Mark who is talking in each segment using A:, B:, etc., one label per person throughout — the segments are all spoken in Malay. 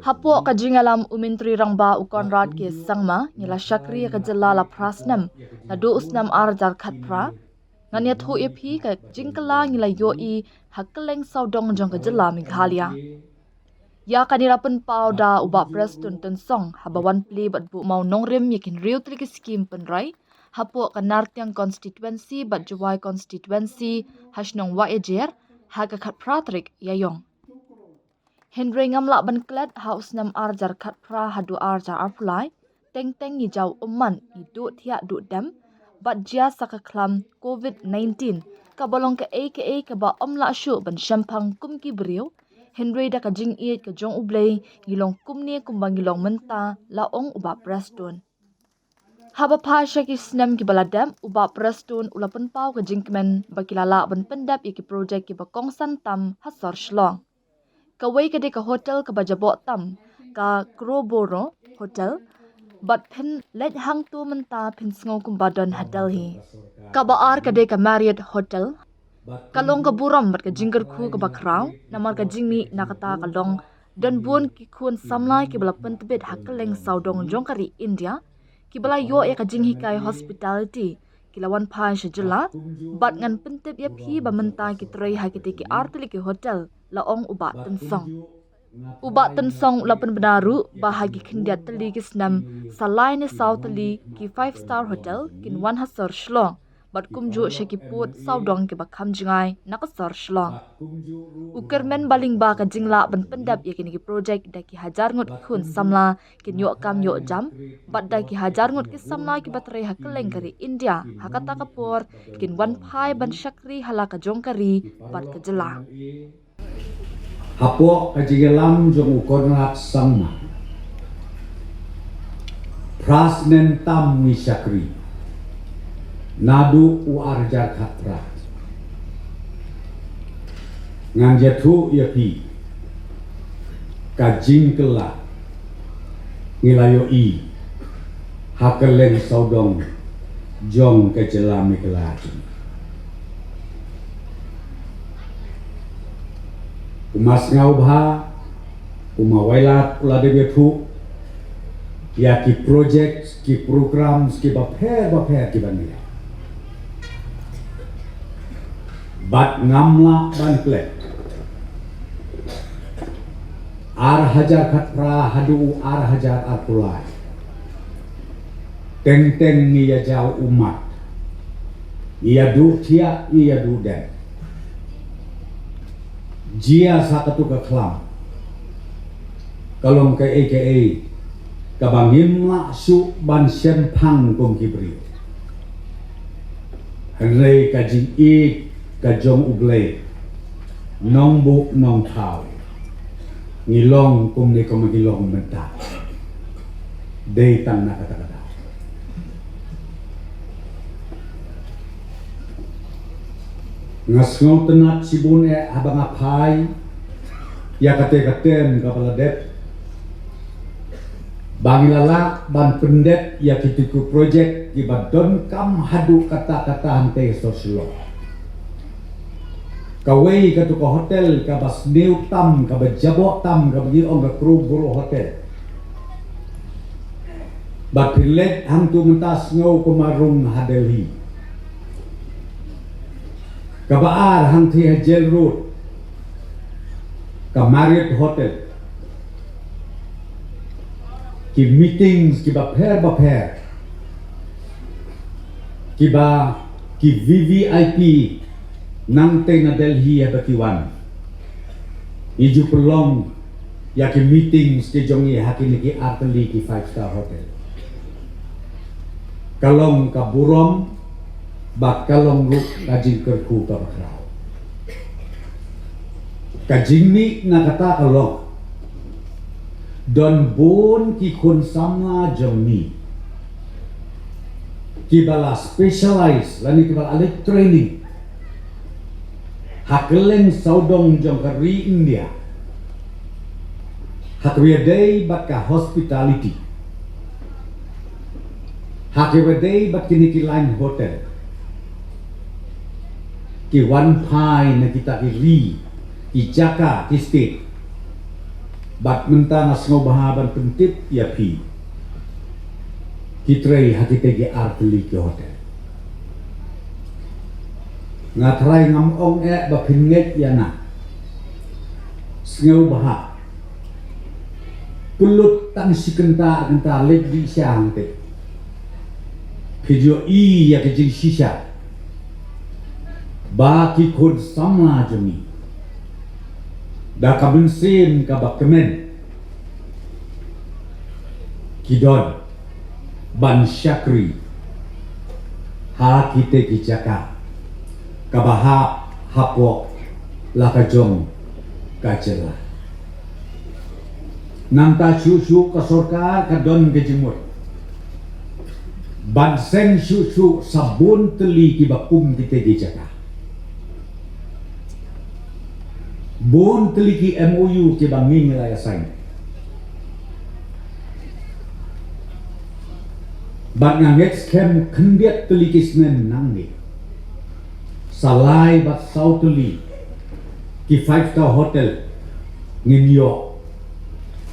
A: Hapo kajingalam umintri rangba ukonrad ke sangma nila syakri kajala la prasnam na do usnam arjar khatpra nganya thu epi ka jingkala ngila yoi hakeleng saudong jong kajala Meghalaya. Ya kanirapan pau da uba prestun tun song habawan pli bat bu mau nongrem yakin riu tri skim penrai hapo kanartiang constituency bat juwai constituency hasnong wa ejer haga khatpratrik yayong. Henry ngamla ban klet haus nam arjar khatpra hadu arjar arpulai teng teng ni jau umman i du thia du dem bat jia sakaklam COVID-19 kabalong ka ka ba omla shu ban shampang kum ki briu Henry da ka jing e ka jong ublei ngilong kumni kumbang ngilong menta laong uba prestun haba pa shaki snam ki baladam uba prestun ulapan pau ka jingkmen bakilala ban pendap iki project ki ba kongsan tam hasar shlong kawai ka de ka hotel ka bajabo tam ka Kroboro hotel bat pen let hang tu menta pen sngo kumbadon hotel hi ka baar ka de ka Marriott hotel kalong ka buram bat ka jingker khu ka bakraw namar ka jingmi nakata kalong dan buon ki khun samlai ki bala pentbet hakeleng saudong jongkari India ki bala yo ya ka jinghi kai hospitality kilawan pa shajula bat ngan pentep ya phi ba menta ki trei ha ki ki artli ki hotel laong uba tensong lapan benaru bahagi kindiat teli kisnam salai ni sauteli ki 5-star hotel kin 1 hasar shlong bat kumju shakiput saudong ki bakam jingai nakasar shlong ukermen baling ba ka jingla ban pendap yakin ki project da ki hajar ngot khun samla kin yo kam yo jam bat da ki hajar ngot ki samla ki batrai hakeleng kari India hakata kapur kin wan phai ban shakri halaka jongkari bat ka jela
B: Hapo kajigelam jong ukonrat sangma prasnen tam mi syakri nadu u arjar khatra nganjatu yapi kajingkela ngilayo i hakeleng saudong jong kejela mikelati umas ngaubha umawailat ulade betu ya ki project ki program ki bapher ki bania bat ngamla banple ar hajar khatra hadu ar hajar arpulai teng teng ni ya jau umat ia du tia ia du den jia sakatu ka klam kalong ka aka kabangim la su ban sen phang kong kibri hanrei ka jing e ka jong ugle nong bu nong thau ngilong kum ne kom ngilong menta dei tan na kata kata ngasngong tenat sibun abang apai ya kate-katen kapala dep bangilala ban pendet ya kitiku project ki badon kam hadu kata-kata hante soslo kawai katu ka hotel ka bas new tam ka bajabo tam ka bagi on ka Kroboro hotel bat pilet hang tu mentas ngau kumarung hadelhi kabaar hang thi Jail Road ka Marriott hotel ki meetings ki bapher ki VVIP nang te na Delhi ya bakiwan iju pelong ya ki meetings ki jongi hakini ki arteli ki 5-star hotel kalong ka burom bak kalong ruk kajing kerku ka bakrao kajing ni nakata kalong don bon ki kun sama jong ni ki bala specialize lani ki bala alek training hakeleng saudong jong kari India hakwiadei bat ka hospitality hakwiadei bat kini ki line hotel ki one pie na kita ki ri ki jaka ki state bat mentang asngo bahaban pentip ya pi kitrai hakitegi arteli ke hotel ngatrai ngam ong ba pinget yana sngo baha pulut tang sikenta kenta lek di siang te video ya ke jing shisha ba ki khod samla jami da kabin sen ka bakmen kidon ban syakri ha kite kijaka kabaha hapo lakajong kajela nanta syusyu kasorka kadon kejimut ban sen syusyu sabun teli kibakum kite kijaka bon teliki MOU ke banging la yasain bat nganget kem kendiat teliki snen nangni salai bat sauteli ki 5-star hotel ngin yo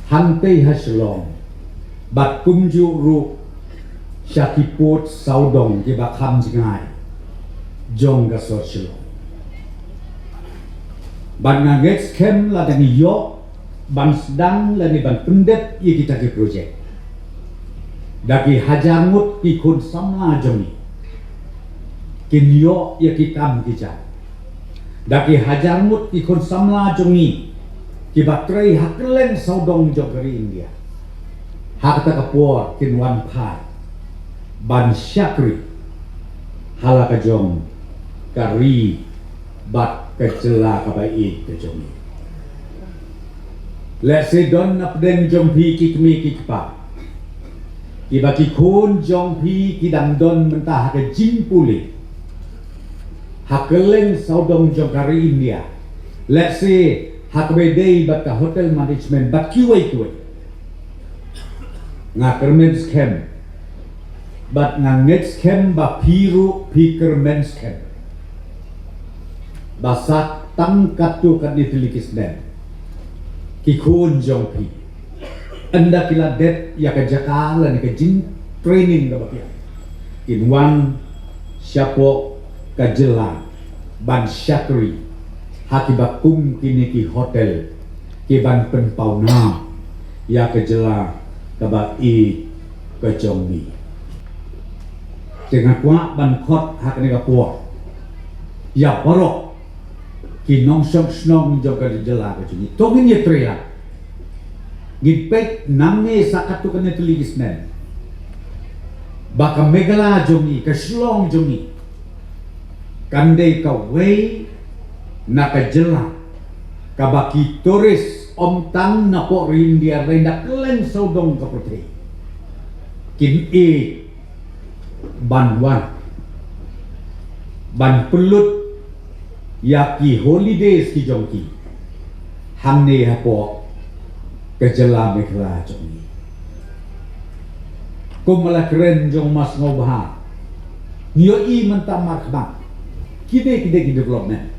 B: hantei haslong bat kumju ru syakipot saudong ke bakham jingai jong ga sochlo ban nganget kem la dani yo ban sedang la ni ban pendet ye kita ke projek daki hajangut ki kun samla jomi kin yo ye ki kam ki ja daki hajangut ki kun samla jomi ki batrei hakleng saudong jogari India hakta kapor kin wan pai ban syakri halaka jong kari bat kecela kabai kejomi lese don napden jompi kikmi kikpa kibaki kun jompi kidam don mentah ke jimpuli hakeleng saudong jogari India lese hakbedei bat ka hotel management bat kiwai ngakermen scam bat nganget scam ba piru pikermen scam basak tangkat tu kat ni telikis den kikun jongpi anda kila det ya ke jakala ni ke jin training da bakia inwan syapo kajela ban syakri hakibakum kini ki hotel ki ban penpauna ya kejela kabai kejongbi dengan kuat ban khot hak ni kapur ya porok ki nong song snong joga di jela ke juni tongin ye trea gipek namne sakatu kene tuligis nen baka megala jomi ke slong jomi kandei ka wei na ka jela ka baki toris om tang na po rindia renda kelen saudong ka prote kin banwan ban pelut yaki holidays ki jongki hamne hapo kejela mekla jongi kumala keren jong mas ngobha nyo i mentamar khba kide ki development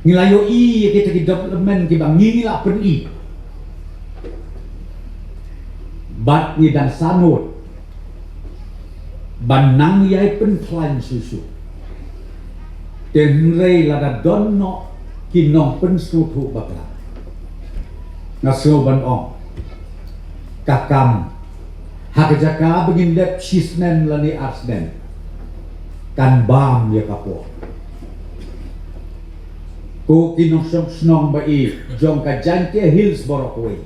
B: ngilayo i kita ki development ki bang ngila pen i bat ni dan sanut banang yai pen klan susu tenrei lada donno kinong pen sutu bakla ngaso ban ong kakam hakajaka begin dep shisnen lani arsnen kan bam ya kapo ko kinong snong bai jong ka jante hills borokwe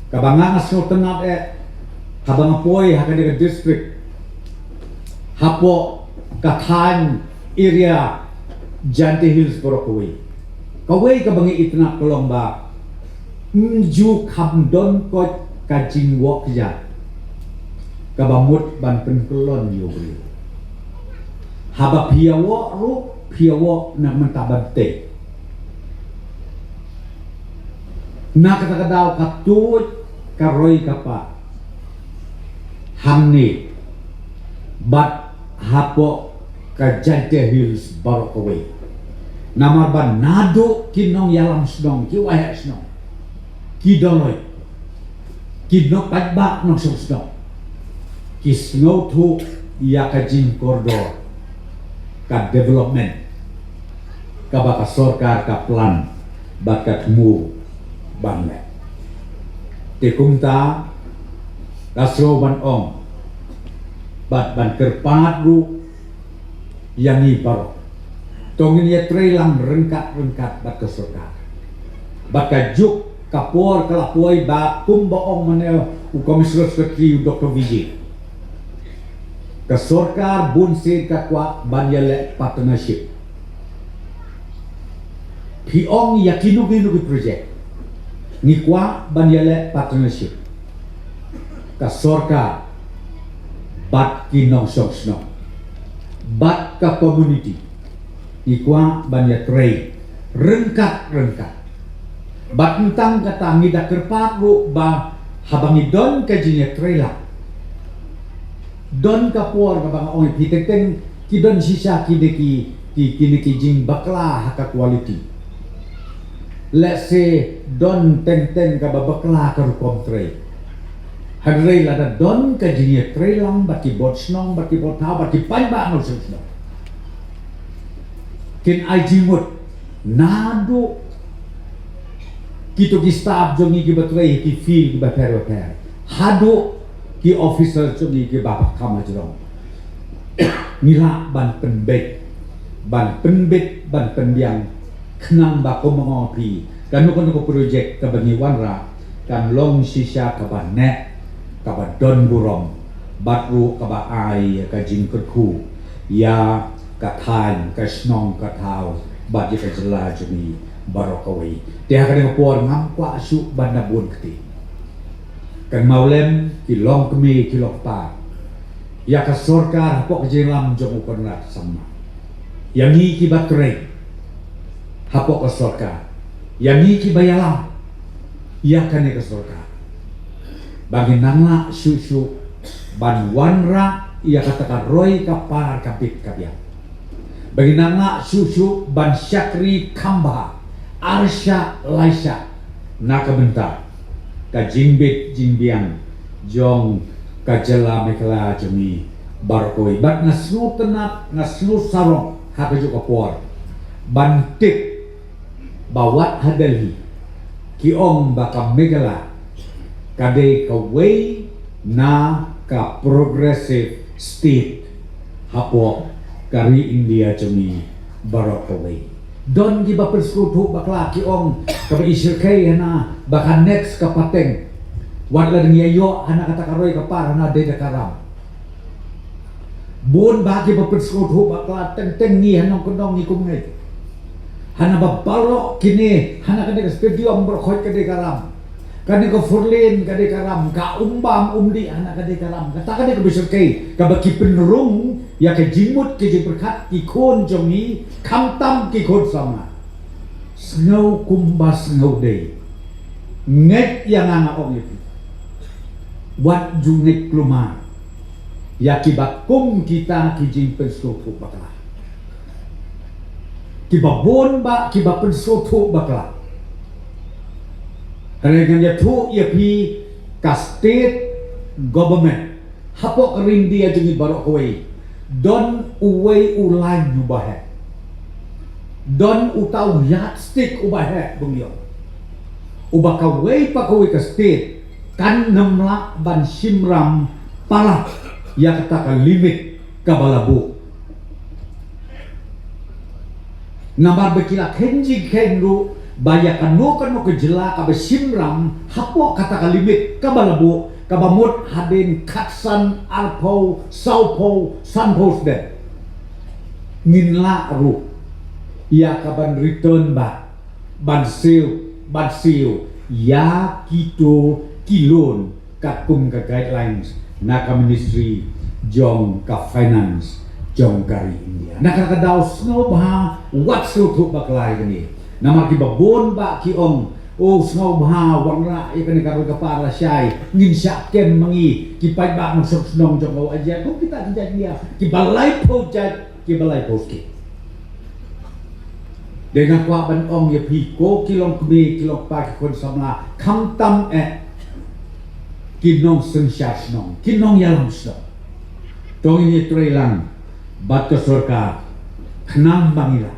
B: kabanga ngaso tengah kabanga poi hakade district hapo kathan area Jante Hills Borokwe kawai kabangi itna kolomba ju khamdon ko kajing wok ya kabamut ban penkelon yobri haba piawo na mentabante na katakadaw katut karoy kapa hamni bat hapo ka Jante Hills Borokwe Namar ban nado kinong yalam snong ki wahek snong ki doloi ki nok bak nong snong ki snow thu ya ka jing koridor ka development ka baka sorkar ka plan bakat mu banle te kumta kasro ban ong bat ban kerpat ru yang ni baro tongin ya trelang rengkat bat ke sorkar bat ka juk kapor kalapuai ba kumba ong manel u komisioner sekretari Dr. Vijay ke sorkar bunse ka kwa banyale partnership piong yakinu project ni kwa banyale partnership ka sorkar bat kinong song bat ka community ikwa banya trade rengkat bat entang kata ngida kerpat ru ba habangi don ka jinya trailer don ka por ka bang oi piteng ki don sisa ki jing bakla haka quality let's say don teng ka bakla ka rukom trade hadrei lada don ka jinya trailang bati bot snong bati bot ha bati pai ba no snong ken ajimut nado kito ki staff jongi ki batway ki feel ki baper hado ki officer jongi ki bapak kama jrong nila ban penbet ban pendiang kenang ba ko mengopi kanu ko project ka bani wanra kan long sisa ka ban net ka ba don burong batru ka ba ai ka jing kerku ya kathan ka snong ka thau ba ji ka jela jumi barokawai dia ka por ngam kwa su banda bun kti kan maulem ki long kemi ki lok pa ya ka sorkar pok jelam jong kon rat sama yang ni ki batre hapok ka sorkar yang ni ki bayalam ya kan ka sorkar bagi nangla susu ban wanra ia katakan roy kapar kapit kapiak bagi nama susu ban syakri kamba arsya laisya naka bentar ka jingbit jingbiang jong ka jela mekla jemi barkoi bat ngasnu tenat ngasnu sarong haka juga por ban tip bawat hadalhi ki ong baka megala kade ka way na ka progressive state hapo kari India jemi barokawai don gi ba perskutu bakla ki ong ka isir kai hana baka next ka pateng wadla dengan yo hana kata karoi ka par hana de karam bon bagi ba perskutu bakla teng ni hana kondong ni kumngai hana ba balok kini hana kene stadium berkhoi ka de karam kani ko furlin kade karam ka umbam umdi anak kade karam kata kade ko bisurkai ka baki penrung ya ke jimut ke berkat ki kon jongi kamtam ki kon sama snow kumbas snow day nget yang anga ong itu wat jungit kluma ya ki bakum kita ki jing pensotu bakla ki babon ba ki ba pensotu bakla karena tu ia pi ka state government hapok rindia jungi barok kawai don uway ulan nubahe don utau yardstick ubahe bungyo ubaka way pa kawai ka state kan namla ban simram pala ya kata ka limit ka balabu namar bekila kenji kenru bayakan no ke jela ka simram hapo kata ka limit ka balabu ka bamut hadin katsan alpo saupo sanpos de nginla ru ya ka ban return ba ban seal ya kito kilon ka kum ka guidelines na ka ministry jong ka finance jong kari India nakakadaw snow ba what so to baklay ni nama ki babon ba ki ong o snow ba wangra ikan karo ka para syai ngin syaken mangi ki pai ba masuk snong jong aja ko kita dia ki balai project ki balai poski dengan kuat ban ong ya pi ko kilong kemi kilong pa kon samla kam tam kinong sensya snong kinong yalam snong tong ini trelang batas surga kenam bangila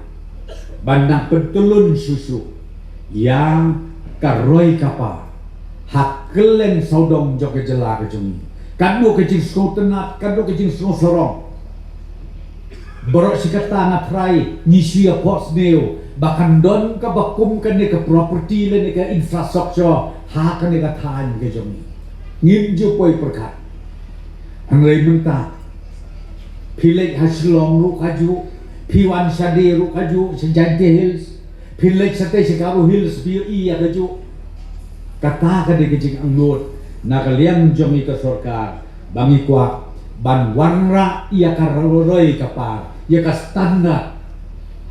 B: bandang pentulun susu yang karoi kapa hakelen saudong joke jela kejungi kanu kejing skotenat kanu kejing sorong borok sikata ngatrai nyisia pos neo bahkan don ka bakum kan ke property le ke infrastructure ha kan ke than ke jongi ngim ju poi perkat angrei menta pilek haslong ru kaju piwan sade ru kaju senjante hills pilek sate sikaru hills bi iya kaju kata ka de kejing anglot nakaliang jongi ke sorkar bangi kwa ban warna ia karoroi kapar ia ka standar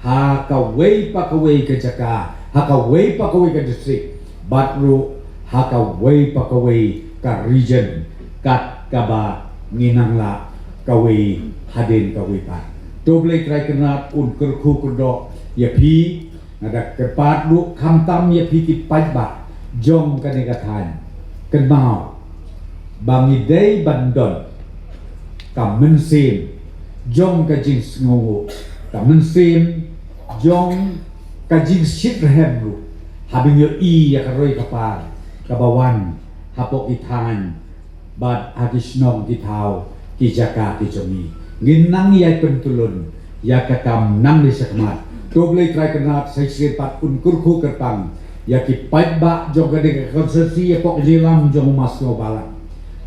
B: ha ka wei pa ka wei ke jaka ha ka wei pa ka wei ke district batru ha ka wei pa ka wei ka region kat kaba nginangla ka wei haden ka wei pa doble try kenat un kerku kudo ya pi ada kepat lu kamtam ya pi ki pajba jong ka negatan kenmau bangi dei bandon ka mensim jong ka jing sngowo ka mensim jong ka jing shit rehem lu habing yo I ya karoi kapar kabawan hapok ithan bat agisnong kitau ki jaka ki jomi ginang yai pentulun ya kakam nam di sakmat doble try kenat sai pat un kurku kertang ya ki pajba jong ka de konsensi ya pok jilam jong mas no balang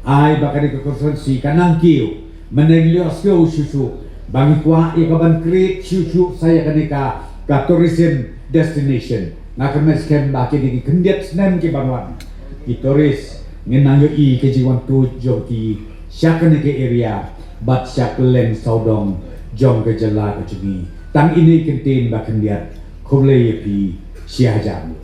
B: ai bakari ke konsensi kanang kiu menelios ke susu bagi kuah ikaban create susu saya kenika ka tourism destination ngakan mesken baki di kendiat snem ki banwan ki tourist ngenang yo I ke jiwan tu joki syakane ke area bat syaklen saudong jong ke jela ke jumi tang ini kentin ba kendiat khomle ye pi sia jam